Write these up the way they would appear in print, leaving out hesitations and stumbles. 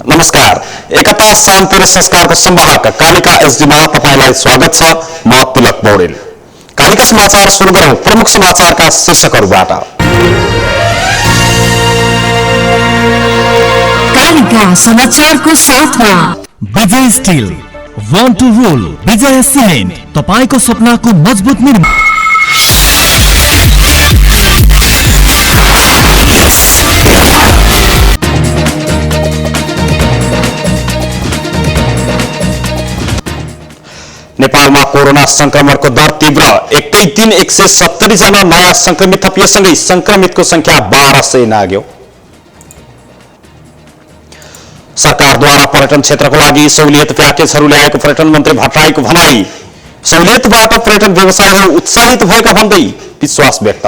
नमस्कार। एकता शान्ति र संस्कारको संवाहक कालिका एसडीमा तपाईलाई स्वागत छ। म तिलक पौडेल। कालिका समाचार सुरु गरौँ प्रमुख समाचारका शीर्षकहरूबाट। कालिका समाचारको साथमा विजय स्टिल, वन टू रूल, विजय सिमेन्ट, तपाईको सपनाको मजबुत निर्माण। नेपालमा कोरोना संक्रमणको दर तीव्र। एकै दिन 170 जना नयाँ संक्रमित थपिएसँगै संक्रमितको संख्या 1200 नाग्यो। सरकारद्वारा पर्यटन क्षेत्रको लागि सहुलियत प्याकेजहरू ल्याएको पर्यटन मन्त्री भट्टराईको भनाई। सहुलियतबाट पर्यटन व्यवसायहरू उत्साहित भएका भन्दै विश्वास व्यक्त।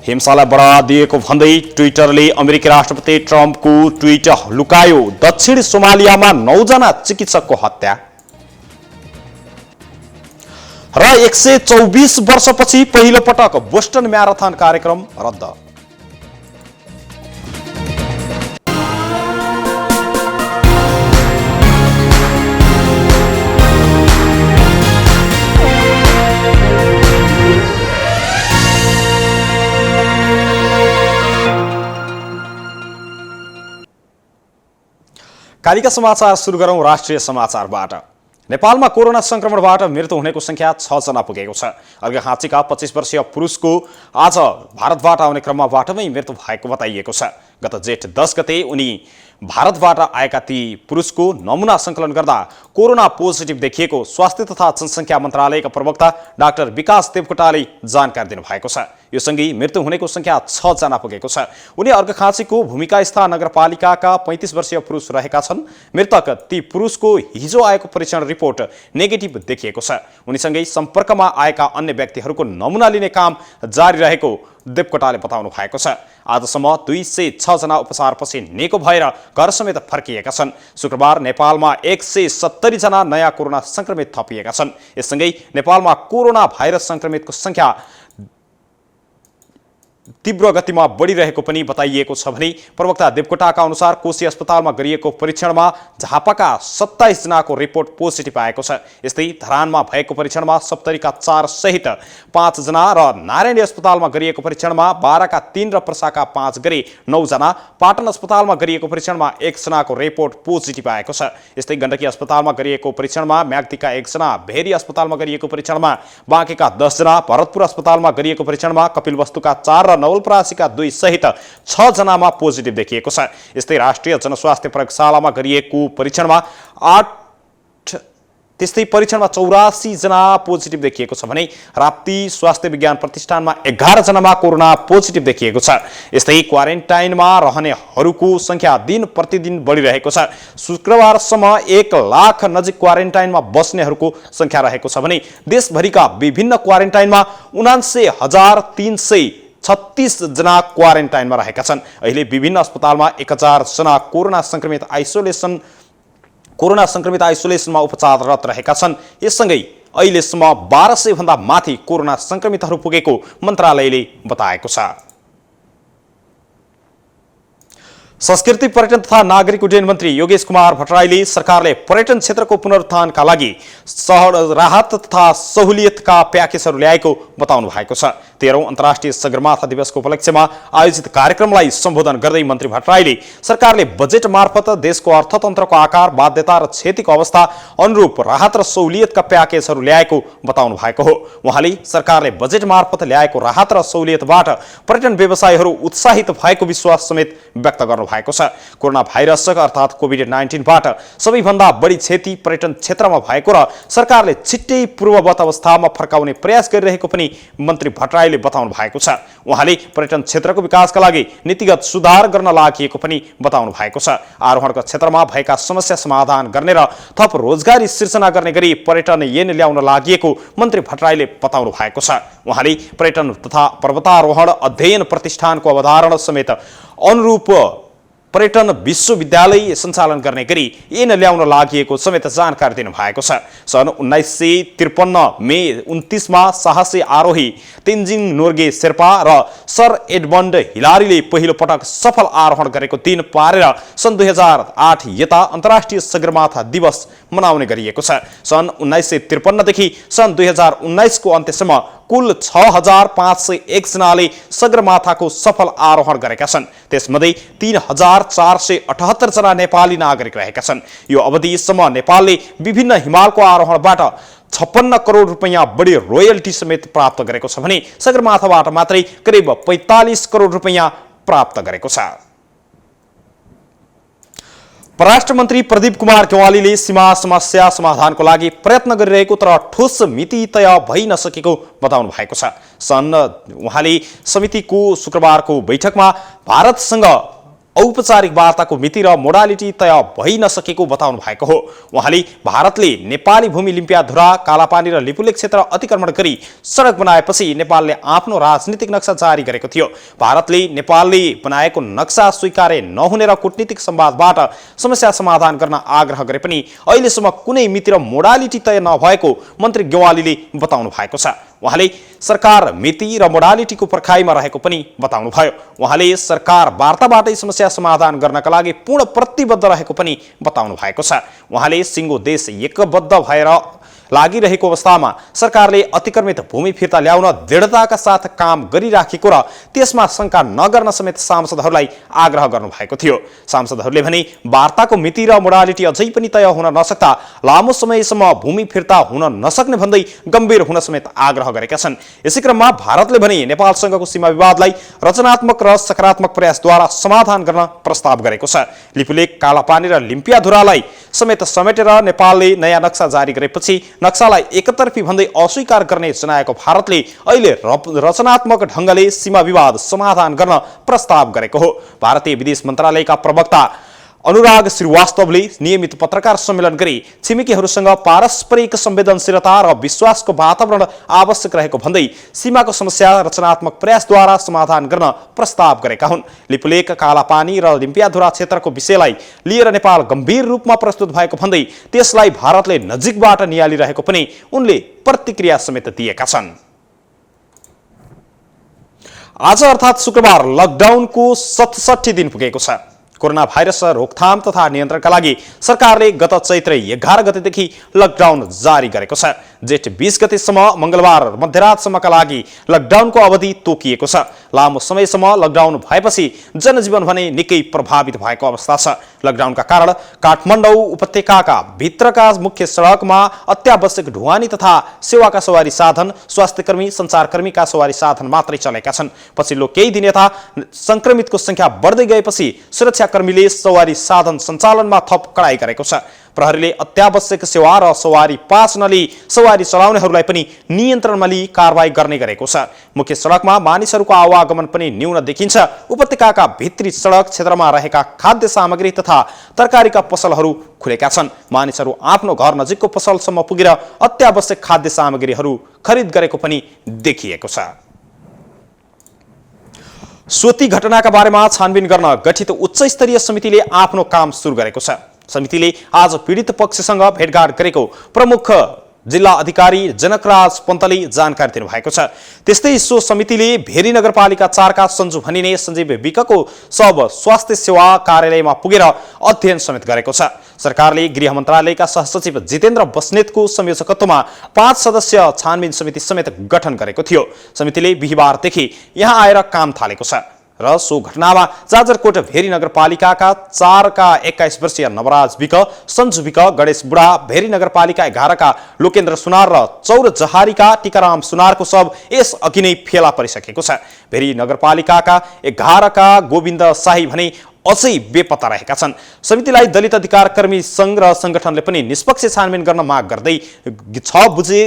हिंसालाई बढावा दिएको भन्दै ट्विटरले अमेरिकी राष्ट्रपति ट्रम्पको ट्विट लुकायो। दक्षिण सोमालियामा 9 जना चिकित्सकको हत्या। र 124 वर्षपछि पहिलो पटक बोस्टन म्याराथन कार्यक्रम रद्द। कालिका समाचार सुरु गरौँ राष्ट्रिय समाचारबाट। नेपालमा कोरोना संक्रमणबाट मृत्यु हुनेको संख्या 6 जना पुगेको छ। अर्घाखाँचीका 25 वर्षीय पुरुषको आज भारतबाट आउने क्रममा बाटोमै मृत्यु भएको बताइएको छ। गत जेठ 10 गते उनी भारतबाट आएका ती पुरुषको नमुना संकलन गर्दा कोरोना पोजिटिभ देखिएको स्वास्थ्य तथा जनसङ्ख्या मन्त्रालयका प्रवक्ता डाक्टर विकास देवकोटाले जानकारी दिनुभएको छ। यो सँगै मृत्यु हुनेको संख्या 6 जना पुगेको छ। उनी अर्घाखाँचीको भूमिकास्था नगरपालिकाका 35 वर्षीय पुरुष रहेका छन्। मृतक ती पुरुषको हिजो आएको परीक्षण रिपोर्ट नेगेटिभ देखिएको छ। उनीसँगै सम्पर्कमा आएका अन्य व्यक्तिहरूको नमुना लिने काम जारी रहेको देवकोटाले बताउनु भएको छ। आजसम्म 206 जना उपचारपछि निको भएर घर समेत फर्किएका छन्। शुक्रबार नेपालमा 170 जना नयाँ कोरोना संक्रमित थपिएका छन्। यससँगै नेपालमा कोरोना भाइरस संक्रमितको संख्या तीव्र गतिमा बढिरहेको पनि बताइएको छ भने प्रवक्ता देवकोटाका अनुसार कोशी अस्पतालमा गरिएको परीक्षणमा झापाका 27 जनाको रिपोर्ट पोजिटिभ आएको छ। यस्तै धरानमा भएको परीक्षणमा सप्तरीका 4 सहित 5 जना र नारायणी अस्पतालमा गरिएको परीक्षणमा 12 का 3 र पर्साका 5 गरी 9 जना, पाटन अस्पतालमा गरिएको परीक्षणमा 1 जनाको रिपोर्ट पोजिटिभ आएको छ। यस्तै गण्डकी अस्पतालमा गरिएको परीक्षणमा म्याग्दीका 1 जना, भेरी अस्पतालमा गरिएको परीक्षणमा बाँकेका 10 जना, भरतपुर अस्पतालमा गरिएको परीक्षणमा कपिलवस्तुका 4 र नवलपरासीका 2 सहित 6 जनामा पोजिटिभ देखिएको छ। यस्तै राष्ट्रिय जनस्वास्थ्य प्रयोगशालामा गरिएको परीक्षणमा 84 जना पोजिटिभ देखिएको छ भने राप्ती स्वास्थ्य विज्ञान प्रतिष्ठानमा 11 जनामा कोरोना पोजिटिभ देखिएको छ। यस्तै क्वारेन्टाइनमा रहनेहरूको संख्या दिन प्रतिदिन बढिरहेको छ। शुक्रबारसम्म 1 लाख नजिक क्वारेन्टाइनमा बस्नेहरूको संख्या रहेको छ भने देशभरिका विभिन्न क्वारेन्टाइनमा 79,336 जना क्वारेन्टाइनमा रहेका छन्। अहिले विभिन्न अस्पतालमा 1000 जना कोरोना संक्रमित आइसोलेसनमा उपचाररत रहेका छन्। यससँगै अहिलेसम्म 1200 भन्दा माथि कोरोना संक्रमितहरू पुगेको मन्त्रालयले बताएको छ। संस्कृति पर्यटन तथा नागरिक उड्डयन मन्त्री योगेश कुमार भट्टराईले सरकारले पर्यटन क्षेत्रको पुनरुत्थानका लागि राहत तथा सहुलियतका प्याकेजहरू ल्याएको बताउनु भएको छ। 13औं अन्तर्राष्ट्रिय सगरमाथा दिवसको उपलक्ष्यमा आयोजित कार्यक्रमलाई सम्बोधन गर्दै मन्त्री भट्टराईले सरकारले बजेट मार्फत देशको अर्थतन्त्रको आकार, बाध्यता र क्षतिको अवस्था अनुरूप राहत र सहुलियतका प्याकेजहरू ल्याएको बताउनु भएको हो। उहाँले सरकारले बजेट मार्फत ल्याएको राहत र सहुलियतबाट पर्यटन व्यवसायीहरू उत्साहित भएको विश्वास समेत व्यक्त गर्नुभएको छ। कोरोना भाइरस अर्थात् कोभिड-19बाट सबैभन्दा बढी क्षति पर्यटन क्षेत्रमा भएको र सरकारले छिट्टै पूर्ववत अवस्थामा फर्काउने प्रयास गरिरहेको पनि मन्त्री भट्टराईले बताउनु भएको छ। उहाँले पर्यटन क्षेत्रको विकासका लागि नीतिगत सुधार गर्न लागि पनि बताउनु भएको छ। आरोहणको क्षेत्रमा भएका समस्या समाधान गर्ने र थप रोजगारी सिर्जना गर्ने गरी पर्यटन ऐन ल्याउन लागि मन्त्री भट्टराईले बताउनु भएको छ। उहाँले पर्यटन तथा पर्वतारोहण अध्ययन प्रतिष्ठानको अवधारणा समेत अनुरूप पर्यटन विश्वविद्यालय सञ्चालन गर्ने गरी ऐन ल्याउन लागि समेत जानकारी दिनुभएको छ। सन् 1953 मे 29 मा साहसी आरोही तेन्जिङ नोर्गे शेर्पा र सर एडमन्ड हिलारीले पहिलो पटक सफल आरोहण गरेको दिन पारेर सन् 2008 यता अन्तर्राष्ट्रिय सगरमाथा दिवस मनाउने गरिएको छ। सन् 1953 देखि सन् 2019 को अन्त्यसम्म कुल 6501 जनाले सगरमाथाको सफल आरोहण गरेका छन्। त्यसमध्ये 3478 जना नेपाली नागरिक रहेका छन्। यो अवधिसम्म नेपालले विभिन्न हिमालको आरोहणबाट 56 करोड रुपैयाँ बढी रोयल्टी समेत प्राप्त गरेको छ भने सगरमाथाबाट मात्रै करिब 45 करोड रुपैयाँ प्राप्त गरेको छ। परराष्ट्र मन्त्री प्रदीप कुमार गेवालीले सीमा समस्या समाधानको लागि प्रयत्न गरिरहेको तर ठोस मिति तय भइ नसकेको बताउनु भएको छ। उहाँले समितिको शुक्रबारको बैठकमा भारतसँग औपचारिक वार्ताको मिति र मोडालिटी तय भइ नसकेको बताउनु भएको हो। उहाँले भारतले नेपाली भूमि लिम्पियाधुरा, कालापानी र लिपुलेक क्षेत्र अतिक्रमण गरी सडक बनाएपछि नेपालले आफ्नो राजनीतिक नक्सा जारी गरेको थियो। भारतले नेपालले बनाएको नक्सा स्वीकार्य नहुने र कूटनीतिक संवादबाट समस्या समाधान गर्न आग्रह गरे पनि अहिलेसम्म कुनै मिति र मोडालिटी तय नभएको मन्त्री गेवालीले बताउनु भएको छ। उहाँले सरकार मिति र मोडालिटीको पर्खाइमा रहेको पनि बताउनुभयो। उहाँले सरकार वार्ताबाटै समस्या समाधान गर्नका लागि पूर्ण प्रतिबद्ध रहेको पनि बताउनु भएको छ। उहाँले सिङ्गो देश एकबद्ध भएर लागिरहेको अवस्थामा सरकारले अतिक्रमित भूमि फिर्ता ल्याउन दृढताका साथ काम गरिराखेको र त्यसमा शंका नगर्न समेत सांसदहरूलाई आग्रह गर्नुभएको थियो। सांसदहरूले भने वार्ताको मिति र मोडालिटी अझै पनि तय हुन नसक्दा लामो समयसम्म भूमि फिर्ता हुन नसक्ने भन्दै गम्भीर हुन समेत आग्रह गरेका छन्। यसै क्रममा भारतले भने नेपालसँगको सीमा विवादलाई रचनात्मक र सकारात्मक प्रयासद्वारा समाधान गर्न प्रस्ताव गरेको छ। लिपुलेक, कालापानी र लिम्पियाधुरालाई समेत समेटेर नेपालले नयाँ नक्सा जारी गरेपछि नक्सालाई एकतर्फी भन्दै अस्वीकार गर्ने जनाएको भारतले अहिले रचनात्मक ढंगले सीमा विवाद समाधान गर्न प्रस्ताव गरेको हो। भारतीय विदेश मन्त्रालयका प्रवक्ता अनुराग श्रीवास्तवले नियमित पत्रकार सम्मेलन गरी छिमेकीहरूसँग पारस्परिक संवेदनशीलता र विश्वासको वातावरण आवश्यक रहेको भन्दै सीमाको समस्या रचनात्मक प्रयासद्वारा समाधान गर्न प्रस्ताव गरेका हुन्। लिपुलेक, कालापानी र लिम्पियाधुरा क्षेत्रको विषयलाई लिएर नेपाल गम्भीर रूपमा प्रस्तुत भएको भन्दै त्यसलाई भारतले नजिकबाट नियालिरहेको पनि उनले प्रतिक्रिया समेत दिएका छन्। आज अर्थात् शुक्रबार लकडाउनको 67 दिन पुगेको छ। कोरोना भाइरस रोकथाम तथा नियन्त्रणका लागि सरकारले गत चैत्र 11 गतेदेखि लकडाउन जारी गरेको छ। जेठ 20 गतेसम्म मंगलबार मध्यरातसम्मका लागि लकडाउनको अवधि तोकिएको छ। लामो समयसम्म लकडाउन भएपछि जनजीवन भने निकै प्रभावित भएको अवस्था छ। लकडाउनका कारण काठमाडौँ उपत्यकाका भित्रका मुख्य सडकमा अत्यावश्यक ढुवानी तथा सेवाका सवारी साधन, स्वास्थ्यकर्मी, सञ्चारकर्मीका सवारी साधन मात्रै चलेका छन्। पछिल्लो केही दिन यता संक्रमितको संख्या बढ्दै गएपछि सुरक्षाकर्मीले सवारी साधन सञ्चालनमा थप कडाई गरेको छ। प्रहरीले अत्यावश्यक सेवा र सवारी पास नलिई सवारी चलाउनेहरूलाई पनि नियन्त्रणमा लिई कारबाही गर्ने गरेको छ। मुख्य सडकमा मानिसहरूको आवागमन पनि न्यून देखिन्छ। उपत्यकाका भित्री सडक क्षेत्रमा रहेका खाद्य सामग्री तथा तरकारीका पसलहरू खुलेका छन्। मानिसहरू आफ्नो घर नजिकको पसलसम्म पुगेर अत्यावश्यक खाद्य सामग्रीहरू खरिद गरेको पनि देखिएको छ। सोती घटनाका बारेमा छानबिन गर्न गठित उच्च स्तरीय समितिले आफ्नो काम सुरु गरेको छ। समितिले आज पीडित पक्षसँग भेटघाट गरेको प्रमुख जिल्ला अधिकारी जनकराज पन्तले जानकारी दिनुभएको छ। त्यस्तै सो समितिले भेरी नगरपालिका 4 का सञ्जु भनिने सञ्जीव विकको सब स्वास्थ्य सेवा कार्यालयमा पुगेर अध्ययन समेत गरेको छ। सरकारले गृह मन्त्रालयका सहसचिव जितेन्द्र बस्नेतको संयोजकत्वमा 5 सदस्य छानबिन समिति समेत गठन गरेको थियो। समितिले बिहीबारदेखि यहाँ आएर काम थालेको छ र सो घटनामा जाजरकोट भेरी नगरपालिकाका 4 का 21 वर्षीय नवराज विक, सञ्जु विक, गणेश बुढा, भेरी नगरपालिका 11 का लोकेन्द्र सुनार र चौर जहारीका टीकाराम सुनारको सब यस अघि नै फेला परिसकेको छ। भेरी नगरपालिकाका 11 का गोविन्द शाही भने अझै बेपत्ता रहेका छन्। समितिलाई दलित अधिकार कर्मी संघ र संगठनले पनि निष्पक्ष छानबिन गर्न माग गर्दै 6 बुझे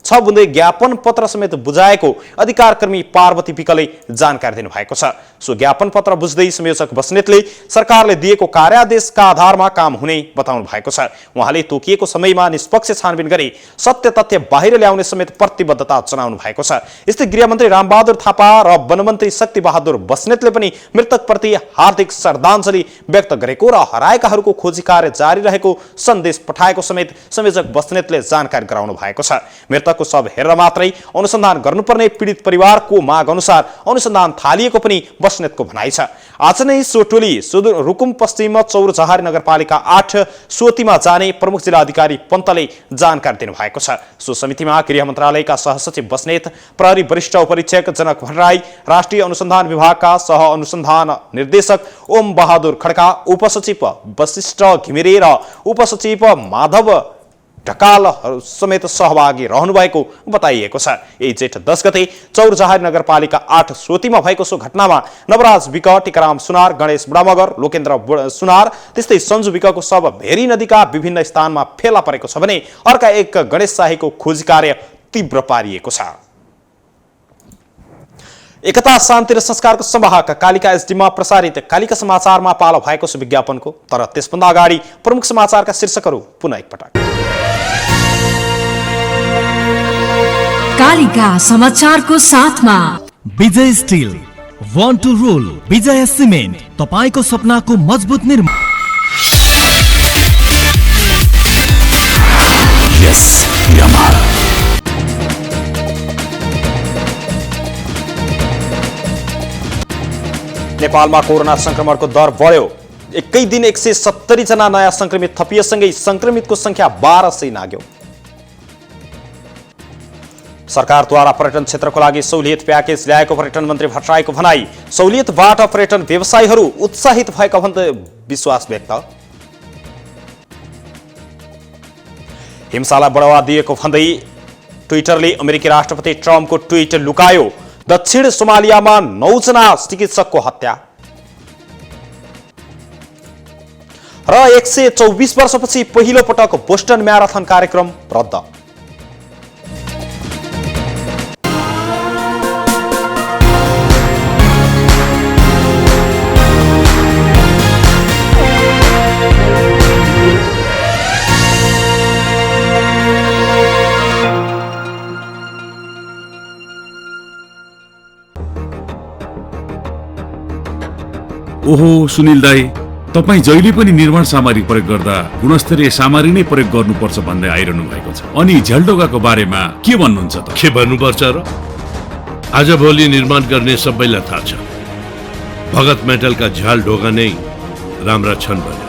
छ बुँदै ज्ञापन पत्र समेत बुझाएको अधिकारकर्मी पार्वती विकले जानकारी दिनुभएको छ। सो ज्ञापन पत्र बुझ्दै संयोजक बस्नेतले सरकारले दिएको कार्यादेशका आधारमा काम हुने बताउनु भएको छ। उहाँले तोकिएको समयमा निष्पक्ष छानबिन गरी सत्य तथ्य बाहिर ल्याउने समेत प्रतिबद्धता जनाउनु भएको छ। यस्तै गृहमन्त्री रामबहादुर थापा र वनमन्त्री शक्तिबहादुर बस्नेतले पनि मृतकप्रति हार्दिक श्रद्धाञ्जली व्यक्त गरेको र हराएकाहरूको खोजी कार्य जारी रहेको सन्देश पठाएको समेत संयोजक बस्नेतले जानकारी गराउनु भएको छ। मृतकको शव हेरेर मात्रै अनुसन्धान गर्नुपर्ने पीडित परिवारको माग अनुसार अनुसन्धान थालिएको पनि बस्नेतको भनाइ छ। आज नै सो टोली रुकुम पश्चिम चौरजहारी नगरपालिका 8 सोतीमा जाने प्रमुख जिल्ला अधिकारी पन्तले जानकारी दिनुभएको छ। सो समितिमा गृह मन्त्रालयका सहसचिव बस्नेत, प्रहरी वरिष्ठ उपरीक्षक जनक भट्टराई, राष्ट्रिय अनुसन्धान विभागका सह अनुसन्धान निर्देशक ओम बहादुर खड्का, उपसचिव वशिष्ठ घिमिरे र उपसचिव माधव ढकाल समेत सहभागी रहनु भएको बताइएको छ। यही जेठ 10 गते चौरजहारी नगरपालिका 8 सोतीमा भएको सो घटनामा नवराज विक, टिकाराम सुनार, गणेश बुढामगर, लोकेन्द्र सुनार त्यस्तै सञ्जु विकको शव भेरी नदीका विभिन्न स्थानमा फेला परेको छ भने अर्का एक गणेश शाहीको खोजी कार्य तीव्र पारिएको छ। एकता, शान्ति र संस्कारको संवाहक कालिका एसडीमा प्रसारित कालिका समाचारमा पालो भएको छ विज्ञापनको। तर त्यसभन्दा अगाडि प्रमुख समाचारका शीर्षकहरू पुनः एकपटक। कालिका समाचारको साथमा विजय स्टिल, वान टू रोल, विजय सिमेन्ट, तपाईको सपनाको मजबुत निर्माण। यस यामाहा। नेपालमा कोरोना संक्रमणको दर बढ्यो। एकै दिन 170 जना नयाँ संक्रमित थपिएसँगै संक्रमितको संख्या 1200 नाग्यो। सरकारद्वारा पर्यटन क्षेत्रको लागि सहुलियत प्याकेज ल्याएको पर्यटन मन्त्री भट्टराईको भनाई। सहुलियतबाट पर्यटन व्यवसायीहरू उत्साहित भएका भन्दै विश्वास व्यक्त। हिंसालाई बढावा दिएको भन्दै ट्विटरले अमेरिकी राष्ट्रपति ट्रम्पको ट्विट लुकायो। दक्षिण सोमालियामा 9 जना चिकित्सकको हत्या र 124 वर्षपछि पहिलो पटक बोस्टन म्याराथन कार्यक्रम रद्द। ओहो सुनिल दाई, तपाईँ जहिले पनि निर्माण सामग्री प्रयोग गर्दा गुणस्तरीय सामग्री नै प्रयोग गर्नुपर्छ भन्दै आइरहनु भएको छ। अनि झ्यालढोकाको बारेमा के भन्नुहुन्छ त? के भन्नुपर्छ र? आजभोलि निर्माण गर्ने सबैलाई थाहा छ, भगत मेटलका झ्याल ढोका नै राम्रा छन् भने।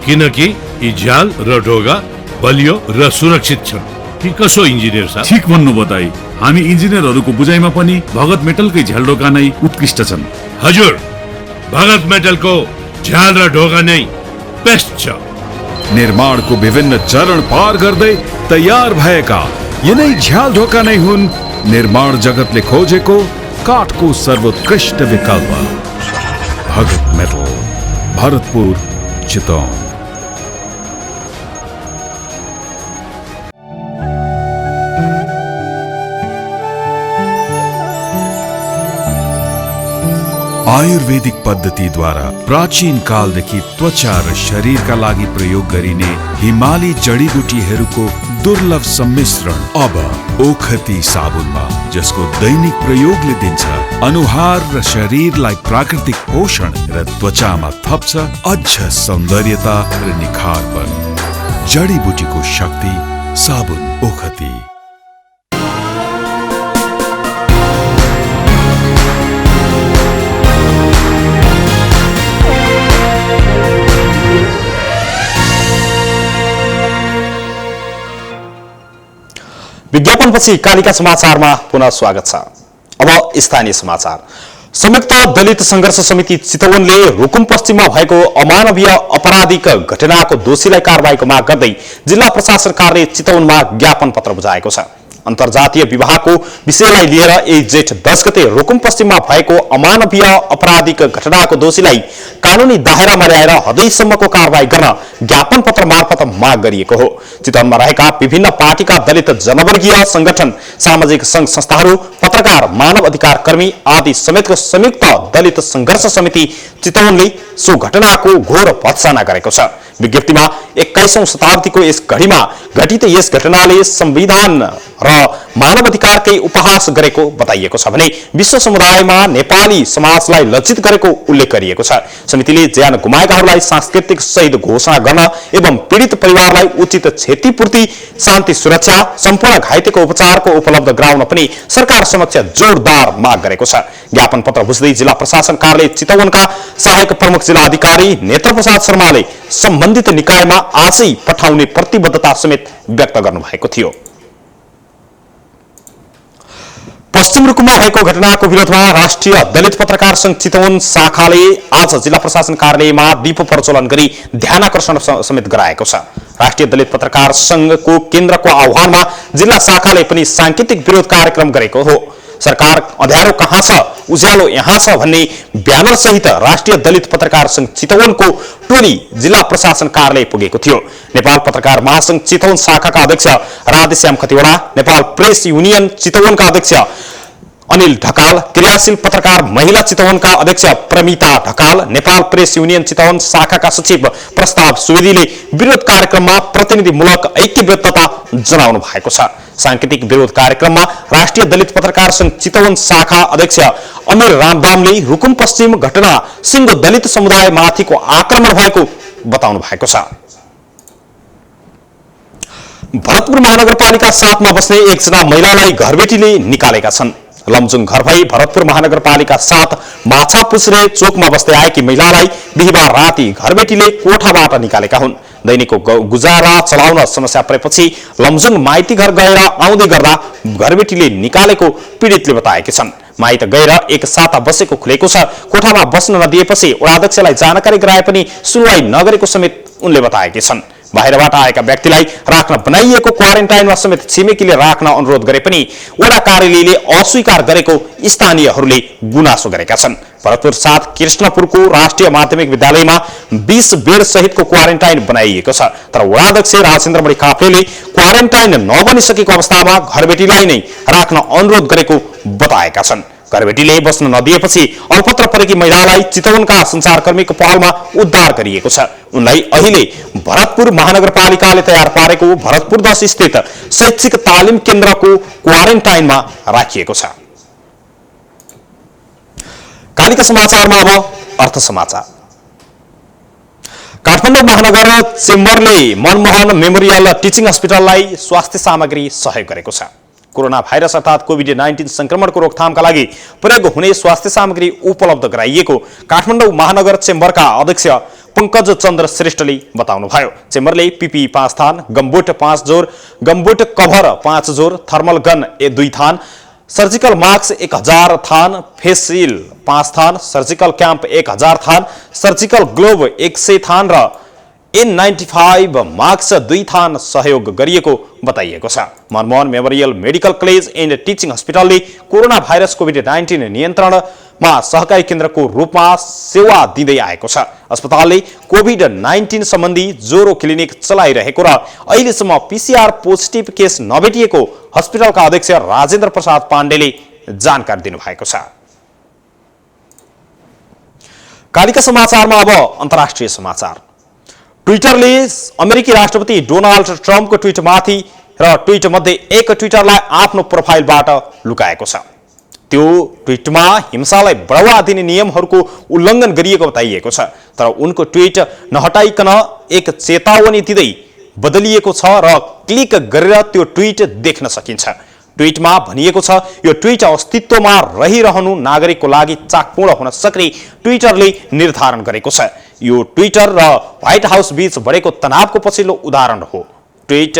किनकि यी झ्याल र ढोका बलियो र सुरक्षित छन्। कि कसो इन्जिनियर साहब? ठिक भन्नुभयो दाई, हामी इन्जिनियरहरूको बुझाइमा पनि भगत मेटलकै झ्यालढोका नै उत्कृष्ट छन्। हजुर, भगत मेटलको झ्याल र ढोका नै बेस्ट छ। निर्माणको विभिन्न चरण पार गर्दै तयार भएका यिनै झ्याल ढोका नै हुन् निर्माण जगतले खोजेको काठको सर्वोत्कृष्ट विकल्प। भगत मेटल, भरतपुर, चितवन। आयुर्वेदिक पद्धतिद्वारा प्राचीन कालदेखि त्वचा र शरीरका लागि प्रयोग गरिने हिमाली जडीबुटीहरूको दुर्लभ सम्मिश्रण अब ओखती साबुनमा, जसको दैनिक प्रयोगले दिन्छ अनुहार र शरीरलाई प्राकृतिक पोषण र त्वचामा थप्छ अझ सौन्दर्यता र निखारपन। जडीबुटीको शक्ति, साबुन ओखती। विज्ञापनपछि कालिका समाचारमा पुनः स्वागत छ। अब स्थानीय समाचार। संयुक्त दलित संघर्ष समिति चितवनले रुकुम पश्चिममा भएको अमानवीय आपराधिक घटनाको दोषीलाई कारबाहीको माग गर्दै जिल्ला प्रशासन कार्यालय चितवनमा ज्ञापन पत्र बुझाएको छ। अन्तर्जातीय विवाहको विषयलाई लिएर यही जेठ 10 गते रुकुम पश्चिममा भएको अमानवीय आपराधिक घटनाको दोषीलाई कानूनी दायरामा ल्याएर हदैसम्मको कारबाही गर्न ज्ञापन पत्र मार्फत माग गरिएको हो। चितवनमा रहेका विभिन्न पार्टीका दलित जनवर्गीय संगठन, सामाजिक संघ संस्थाहरू, पत्रकार, मानव अधिकार कर्मी आदि समेतको संयुक्त दलित संघर्ष समिति चितवनले सो घटनाको घोर भत्सना गरेको छ। विज्ञप्तिमा 21औं शताब्दीको यस घडीमा घटित यस घटनाले संविधान र मानवाधिकारकै उपहास गरेको बताइएको छ भने विश्व समुदायमा नेपाली समाजलाई लज्जित गरेको उल्लेख गरिएको छ। समितिले ज्यान गुमाएकाहरूलाई सांस्कृतिक शहीद घोषणा गर्न एवं पीडित परिवारलाई उचित क्षतिपूर्ति, शान्ति सुरक्षा, सम्पूर्ण घाइतेको उपचारको उपलब्ध गराउन पनि सरकार समक्ष जोरदार माग गरेको छ। ज्ञापन पत्र बुझ्दै जिल्ला प्रशासन कार्यालय चितवनका सहायक प्रमुख जिल्ला अधिकारी नेत्र प्रसाद शर्माले सम्बन्धित निकायमा आजै पठाउने प्रतिबद्धता समेत व्यक्त गर्नुभएको थियो। पश्चिम रुकुममा भएको घटनाको विरोधमा राष्ट्रिय दलित पत्रकार संघ चितवन शाखाले आज जिल्ला प्रशासन कार्यालयमा दीप प्रज्वलन गरी ध्यानाकर्षण समेत गराएको छ। राष्ट्रिय दलित पत्रकार संघको केन्द्रको आह्वानमा जिल्ला शाखाले पनि सांकेतिक विरोध कार्यक्रम गरेको हो। सरकार अँध्यारो कहाँ छ, उज्यालो यहाँ छ भन्ने ब्यानर सहित राष्ट्रिय दलित पत्रकार संघ चितवनको टोली जिल्ला प्रशासन कार्यालय पुगेको थियो। नेपाल पत्रकार महासंघ चितवन शाखाका अध्यक्ष राधेश्याम खतिवडा, नेपाल प्रेस युनियन चितवनका अध्यक्ष अनिल ढकाल, क्रियाशील पत्रकार महिला चितवनका अध्यक्ष प्रमिता ढकाल, नेपाल प्रेस युनियन चितवन शाखाका सचिव प्रस्ताव सुवेदीले विरोध कार्यक्रममा प्रतिनिधिमूलक ऐक्यबद्धता जनाउनु भएको छ। सांकेतिक विरोध कार्यक्रममा राष्ट्रिय दलित पत्रकार संघ चितवन शाखा अध्यक्ष अमीर रामदामले रुकुम पश्चिम घटना सिंह दलित समुदायमाथिको आक्रमण भएको बताउनु भएको छ। भरतपुर महानगरपालिका 7 मा बस्ने एकजना महिलालाई घरबेटीले निकालेका छन्। लमजुङ घर भई भरतपुर महानगरपालिका 7 माछा पुछ्रे चोकमा बस्दै आएकी महिलालाई बिहिबार राति घरबेटीले कोठाबाट निकालेका हुन्। दैनिकको गुजारा चलाउन समस्या परेपछि लमजुङ माइती घर गएर आउँदै गर्दा घरबेटीले निकालेको पीडितले बताएकी छन्। माइत गएर एक साता बसेको खुलेको छ। कोठामा बस्न नदिएपछि वडाध्यक्षलाई जानकारी गराए पनि सुनवाई नगरेको समेत उनले बताएकी छन्। बाहिरबाट आएका व्यक्तिलाई राख्न बनाइएको क्वारेन्टाइनमा समेत छिमेकीले राख्न अनुरोध गरे पनि वडा कार्यालयले अस्वीकार गरेको स्थानीयहरूले गुनासो गरेका छन्। भरतपुर 7 कृष्णपुरको राष्ट्रिय माध्यमिक विद्यालयमा 20 बेड सहितको क्वारेन्टाइन बनाइएको छ। तर वडाध्यक्ष राजेन्द्रमणि काफ्लेले क्वारेन्टाइन नबनिसकेको अवस्थामा घरबेटीलाई नै राख्न अनुरोध गरेको बताएका छन्। घरबेटीले बस्न नदिएपछि अल्पत्र परेकी महिलालाई चितवनका सञ्चारकर्मीको पहलमा उद्धार गरिएको छ। उनलाई अहिले भरतपुर महानगरपालिकाले तयार पारेको भरतपुर 10 स्थित शैक्षिक तालिम केन्द्रको क्वारेन्टाइनमा राखिएको छ। कालिका समाचारमा अब अर्थ समाचार। काठमाडौँ महानगर चेम्बरले मनमोहन मेमोरियल टिचिङ हस्पिटललाई स्वास्थ्य सामग्री सहयोग गरेको छ। कोरोना भाइरस अर्थात कोभिड-19 संक्रमणको रोकथामका लागि प्रयोग हुने स्वास्थ्य सामग्री उपलब्ध गराइएको काठमाडौँ महानगर चेम्बरका अध्यक्ष पंकज चन्द्र श्रेष्ठले बताउनुभयो। चेम्बरले पिपी 5 थान, गम्बुट 5 जोर, गम्बुट कभर 5 जोर, थर्मल गन 2 थान, सर्जिकल मास्क 1000 थान, फेस सिल 5 थान, सर्जिकल क्याम्प 1000 थान, सर्जिकल ग्लोभ 100 थान र N95 मास्क 2 थान सहयोग गरिएको बताइएको छ। Manmohan memorial medical college and teaching हस्पिटलले कोरोना भाइरस कोभिड-19 नियन्त्रणमा सहकारी केन्द्रको रूपमा सेवा दिँदै आएको छ। अस्पतालले कोभिड-19 सम्बन्धी ज्वरो क्लिनिक चलाइरहेको र अहिलेसम्म पीसीआर पोजिटिभ केस नभेटिएको हस्पिटलका अध्यक्ष राजेन्द्र प्रसाद पाण्डेले जानकारी दिनुभएको छ। कालिका समाचारमा अब अन्तर्राष्ट्रिय समाचार। ट्विटरले अमेरिकी राष्ट्रपति डोनाल्ड ट्रम्पको ट्विटमाथि र ट्विट मध्ये एक ट्विटरलाई आफ्नो प्रोफाइलबाट लुकाएको छ। त्यो ट्विटमा हिंसालाई बढावा दिने नियमहरूको उल्लङ्घन गरिएको बताइएको छ। तर उनको ट्विट नहटाइकन एक चेतावनी दिँदै बदलिएको छ र क्लिक गरेर त्यो ट्विट देख्न सकिन्छ। ट्विटमा भनिएको छ, यो ट्विट अस्तित्वमा रहिरहनु नागरिकको लागि चाकपूर्ण हुन सक्ने ट्विटरले निर्धारण गरेको छ। यो ट्विटर र व्हाइट हाउस बीच बढेको तनावको पछिल्लो उदाहरण हो। ट्विट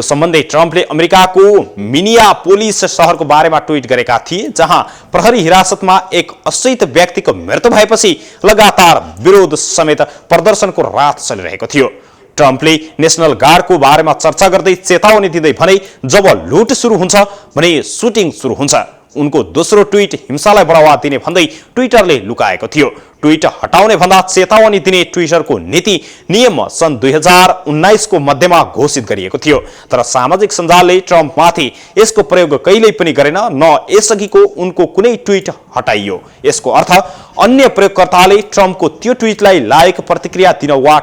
सम्बन्धी ट्रम्पले अमेरिकाको मिनियापोलिस शहरको बारेमा ट्विट गरेका थिए, जहाँ प्रहरी हिरासतमा एक अशक्त व्यक्तिको मृत्यु भएपछि लगातार विरोध समेत प्रदर्शनको रात चलिरहेको थियो। ट्रम्पले नेशनल गार्डको बारेमा चर्चा गर्दै चेतावनी दिँदै भने जब लुट सुरु हुन्छ भने सुटिङ सुरु हुन्छ। उनको दोस्रो ट्विट हिंसालाई बढावा दिने भन्दै ट्विटरले लुकाएको थियो। ट्विट हटाउने भन्दा चेतावनी दिने ट्विटरको नीति नियम सन् 2019 को मध्यमा घोषित गरिएको थियो। तर सामाजिक सञ्जालले ट्रम्पमाथि यसको प्रयोग कहिल्यै पनि गरेन, न यसअघिको उनको कुनै ट्विट हटाइयो। यसको अर्थ अन्य प्रयोगकर्ताले ट्रम्पको त्यो ट्विटलाई लाइक, प्रतिक्रिया दिन वा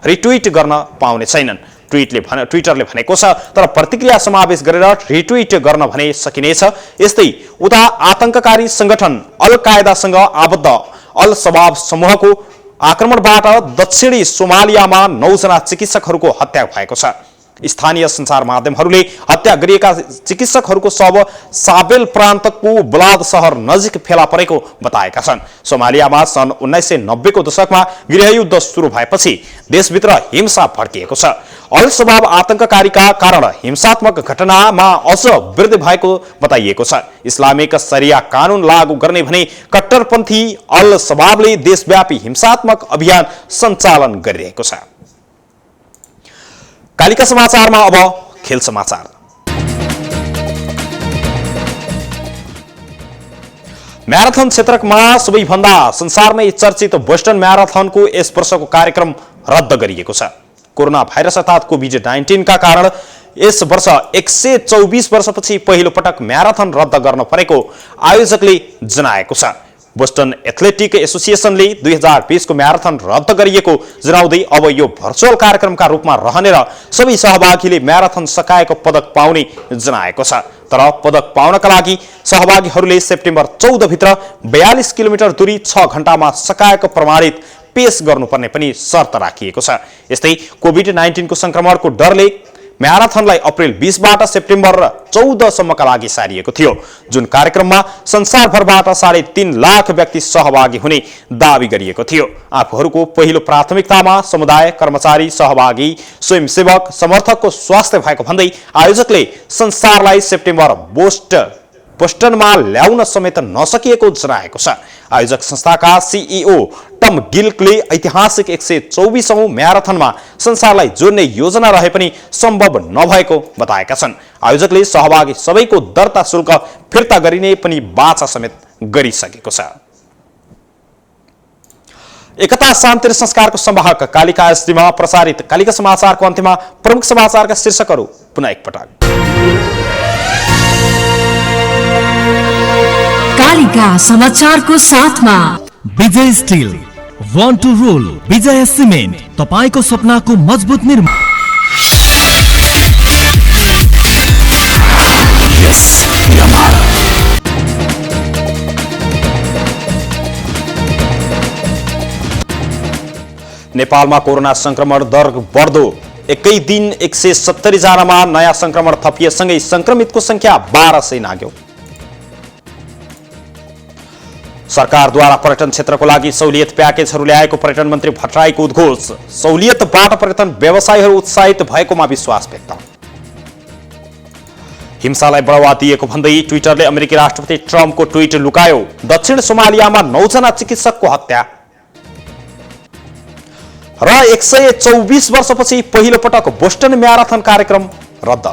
रिट्विट गर्न पाउने छैनन्। ट्विटरले भनेको छ, तर प्रतिक्रिया समावेश गरेर रिट्विट गर्न भने सकिनेछ। यस्तै उता आतंककारी संगठन अल कायदासँग आबद्ध अल शबाब समूहको आक्रमणबाट दक्षिणी सोमालियामा 9 जना चिकित्सकहरूको हत्या भएको छ। स्थानीय सञ्चार माध्यमहरूले हत्या गरिएका चिकित्सकहरूको शव साबेल प्रान्तको बलाद शहर नजिक फेला परेको बताएका छन्। सोमालियामा सन् 1990 को दशकमा गृहयुद्ध सुरु भएपछि देशभित्र हिंसा भड्किएको छ। अल शबाब आतंककारीका कारण हिंसात्मक घटनामा अझ वृद्धि भएको बताइएको छ। इस्लामिक शरिया कानून लागू गर्ने भने कट्टरपन्थी अल शबाबले देशव्यापी हिंसात्मक अभियान सञ्चालन गरिरहेको छ। कालिका समाचारमा अब खेल समाचार। म्याराथन क्षेत्रमा सबैभन्दा संसारमै चर्चित बोस्टन म्याराथनको यस वर्षको कार्यक्रम रद्द गरिएको छ। कोरोना भाइरस अर्थात् कोभिड-19 का कारण यस वर्ष 124 वर्षपछि पहिलो पटक म्याराथन रद्द गर्न परेको आयोजकले जनाएको छ। बोस्टन एथलेटिक एसोसिएसनले 2020 को म्याराथन रद्द गरिएको जनाउँदै अब यो भर्चुअल कार्यक्रमका रूपमा रहने र सबै सहभागीले म्याराथन सकाएको पदक पाउने जनाएको छ। तर पदक पाउनका लागि सहभागीहरूले सेप्टेम्बर 14 भित्र 42 किलोमिटर दूरी 6 घण्टामा सकाएको प्रमाणित पेश गर्नुपर्ने पनि शर्त राखिएको छ। यस्तै कोभिड-19 को संक्रमणको डरले म्याराथनलाई अप्रेल 20 बाट सेप्टेम्बर 14 सम्मका लागि सारिएको थियो, जुन कार्यक्रममा संसारभरबाट 3.5 लाख व्यक्ति सहभागी हुने दावी गरिएको थियो। आफूहरूको पहिलो प्राथमिकतामा समुदाय, कर्मचारी, सहभागी, स्वयंसेवक, समर्थकको स्वास्थ्य भएको भन्दै आयोजकले संसारलाई सेप्टेम्बर बोस्टनमा ल्याउन समेत नसकिएको जनाएको छ। आयोजक संस्थाका सीईओ टम गिल्कले ऐतिहासिक 124औं म्याराथनमा संसारलाई जोड्ने योजना रहे पनि सम्भव नभएको बताएका छन्। आयोजकले सहभागी सबैको दर्ता शुल्क फिर्ता गरिने पनि बाचा समेत गरिसकेको छ। एकता शान्ति र संस्कारको संवाहक कालिका एसडीमा प्रसारित कालिका समाचारको अन्त्यमा प्रमुख समाचारका शीर्षकहरू पुनः एकपटक। कालिका समाचारको साथमा विजय स्टिल, वान टू रोल, विजय सिमेन्ट, तपाईको सपनाको मजबुत निर्माण। नेपालमा कोरोना संक्रमण दर बढ्दो, एकै दिन 170 जनामा नयाँ संक्रमण थपिएसँगै संक्रमितको संख्या 1200 नाग्यो। सरकारद्वारा पर्यटन क्षेत्रको लागि सहुलियत प्याकेजहरू ल्याएको पर्यटन मन्त्री भट्टराईको उद्घोष। सहुलियतबाट पर्यटन व्यवसायीहरू उत्साहित भएकोमा विश्वास व्यक्त। हिंसालाई बढावा दिएको भन्दै ट्विटरले अमेरिकी राष्ट्रपति ट्रम्पको ट्विट लुकायो। दक्षिण सोमालियामा 9 जना चिकित्सकको हत्या र 124 वर्षपछि पहिलो पटक बोस्टन म्याराथन कार्यक्रम रद्द।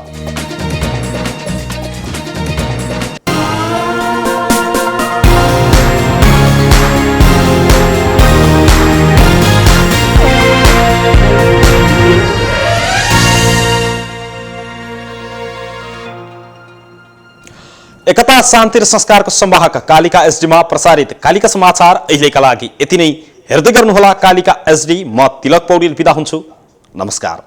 एकता शान्ति र संस्कारको संवाहक कालिका एसडीमा प्रसारित कालिका समाचार अहिलेका लागि यति नै। हेर्दै गर्नुहोला कालिका एसडी। म तिलक पौडेल बिदा हुन्छु। नमस्कार।